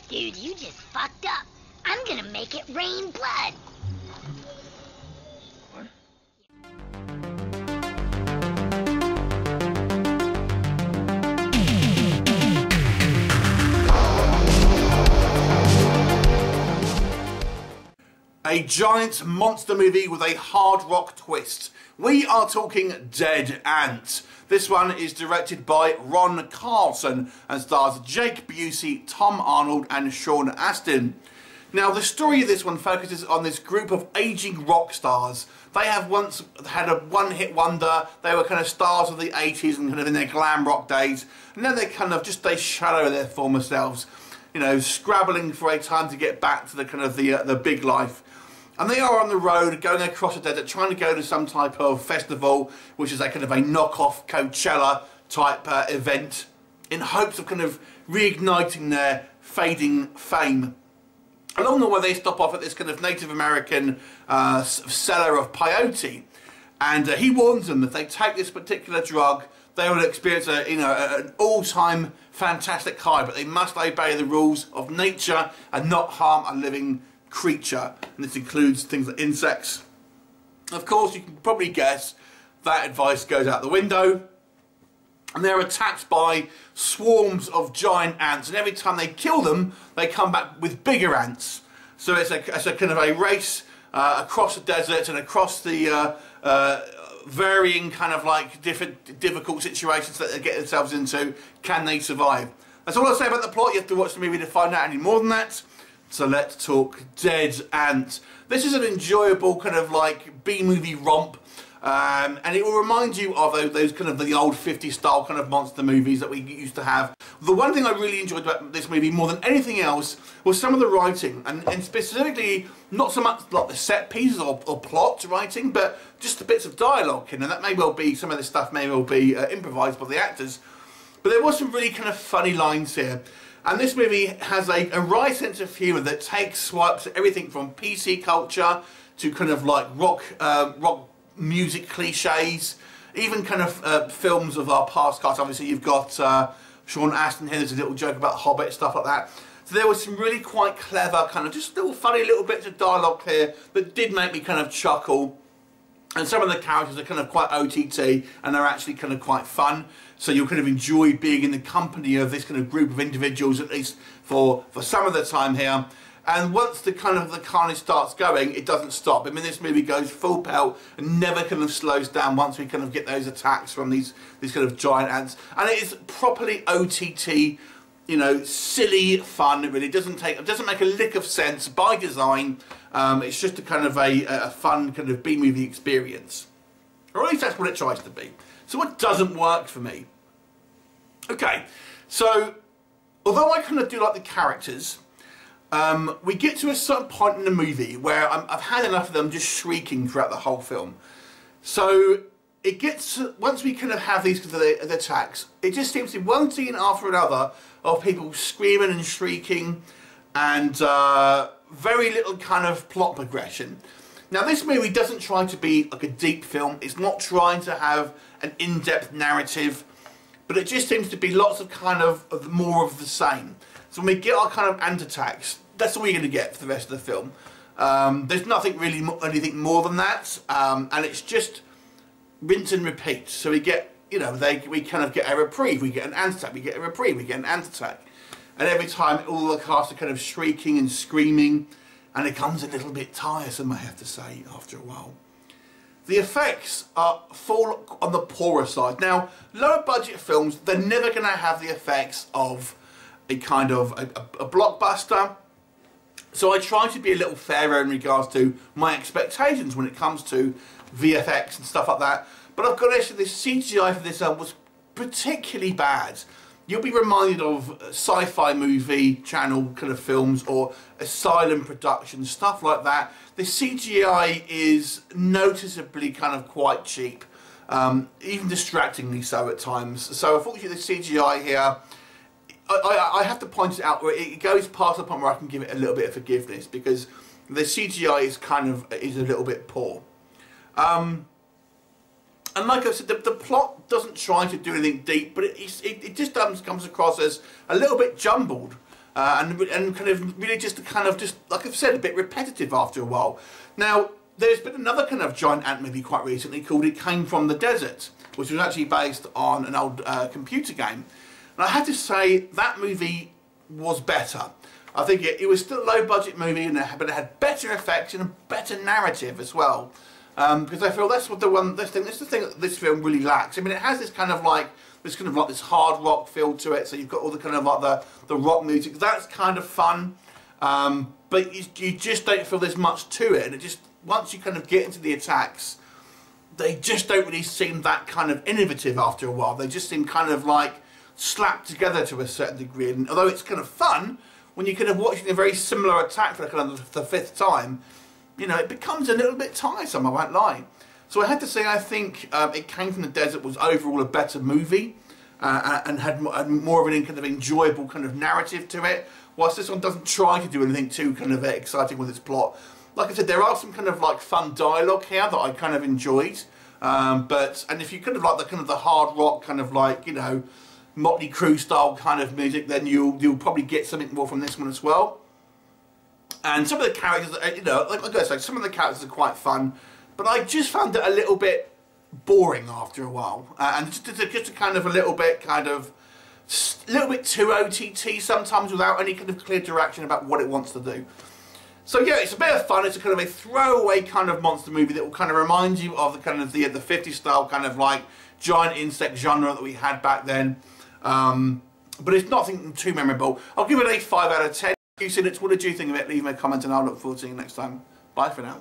Dude, you just fucked up. I'm gonna make it rain blood. What? A giant monster movie with a hard rock twist. We are talking Dead Ant. This one is directed by Ron Carlson and stars Jake Busey, Tom Arnold and Sean Astin. Now the story of this one focuses on this group of aging rock stars. They have once had a one-hit wonder. They were kind of stars of the 80s and kind of in their glam rock days. And now they kind of just, they shadow their former selves. You know, scrabbling for a time to get back to the kind of the big life. And they are on the road, going across the desert, trying to go to some type of festival, which is a kind of a knockoff Coachella type event, in hopes of kind of reigniting their fading fame. Along the way, they stop off at this kind of Native American seller of peyote, and he warns them that if they take this particular drug, they will experience an all-time fantastic high, but they must obey the rules of nature and not harm a living creature, and this includes things like insects. Of course, you can probably guess that advice goes out the window, and they're attacked by swarms of giant ants, and every time they kill them, they come back with bigger ants. So it's a kind of a race across the desert and across the varying kind of like difficult situations that they get themselves into. Can they survive? That's all I'll say about the plot. You have to watch the movie to find out any more than that. So let's talk Dead Ant. This is an enjoyable kind of like B-movie romp, and it will remind you of those kind of the old 50s style kind of monster movies that we used to have. The one thing I really enjoyed about this movie more than anything else was some of the writing, and specifically not so much like the set pieces or plot writing, but just the bits of dialogue, and that may well be, some of this stuff may well be improvised by the actors. But there was some really kind of funny lines here. And this movie has a wry sense of humour that takes swipes at everything from PC culture to kind of like rock music cliches, even kind of films of our past cast. Obviously you've got Sean Astin here, there's a little joke about Hobbit, stuff like that. So there was some really quite clever kind of just little funny little bits of dialogue here that did make me kind of chuckle. And some of the characters are kind of quite OTT and are actually kind of quite fun. So you'll kind of enjoy being in the company of this kind of group of individuals, at least for some of the time here. And once the kind of the carnage starts going, it doesn't stop. I mean, this movie goes full pelt and never kind of slows down once we kind of get those attacks from these kind of giant ants. And it is properly OTT, you know, silly fun. It really doesn't make a lick of sense by design. It's just a kind of a fun kind of B-movie experience. Or at least that's what it tries to be. So what doesn't work for me? Okay, so although I kind of do like the characters, we get to a certain point in the movie where I've had enough of them just shrieking throughout the whole film. So it gets, once we kind of have these the attacks, it just seems to be one scene after another of people screaming and shrieking, and very little kind of plot progression. Now this movie doesn't try to be like a deep film, it's not trying to have an in-depth narrative, but it just seems to be lots of kind of more of the same. So when we get our kind of ant attacks, that's all you're going to get for the rest of the film. There's nothing really anything more than that, and it's just rinse and repeat. So we get, you know, we kind of get a reprieve, we get an ant attack, we get a reprieve, we get an ant attack. And every time all the cast are kind of shrieking and screaming, and it becomes a little bit tiresome, I have to say, after a while. The effects fall on the poorer side. Now, lower budget films, they're never going to have the effects of a kind of a blockbuster. So I try to be a little fairer in regards to my expectations when it comes to VFX and stuff like that. But I've got to say, the CGI for this was particularly bad. You'll be reminded of sci-fi movie channel kind of films or asylum productions, stuff like that. The CGI is noticeably kind of quite cheap, even distractingly so at times. So unfortunately the CGI here, I have to point it out where it goes past the point where I can give it a little bit of forgiveness, because the CGI is a little bit poor. And like I said, the plot doesn't try to do anything deep, but it just comes across as a little bit jumbled. and kind of really just like I've said, a bit repetitive after a while. Now, there's been another kind of giant ant movie quite recently called It Came From the Desert, which was actually based on an old computer game. And I have to say, that movie was better. I think it was still a low budget movie, but it had better effects and a better narrative as well. Because I feel that's the thing that this film really lacks. I mean, it has this kind of like this hard rock feel to it. So you've got all the kind of like the rock music. That's kind of fun, but you just don't feel there's much to it. And it just, once you kind of get into the attacks, they just don't really seem that kind of innovative after a while. They just seem kind of like slapped together to a certain degree. And although it's kind of fun, when you're kind of watching a very similar attack for the kind of the fifth time, you know, it becomes a little bit tiresome, I won't lie. So I had to say, I think It Came From the Desert was overall a better movie and had more of an kind of enjoyable kind of narrative to it, whilst this one doesn't try to do anything too kind of exciting with its plot. Like I said, there are some kind of like fun dialogue here that I kind of enjoyed, and if you kind of like the hard rock kind of like, you know, Motley Crue style kind of music, then you'll probably get something more from this one as well. And some of the characters, you know, like I say, some of the characters are quite fun, but I just found it a little bit boring after a while, and just a kind of a little bit too OTT sometimes, without any kind of clear direction about what it wants to do. So yeah, it's a bit of fun. It's a kind of a throwaway kind of monster movie that will kind of remind you of the kind of the 50s style kind of like giant insect genre that we had back then. But it's nothing too memorable. I'll give it a 5 out of 10. If you've seen it, what did you think of it? Leave me a comment and I'll look forward to seeing you next time. Bye for now.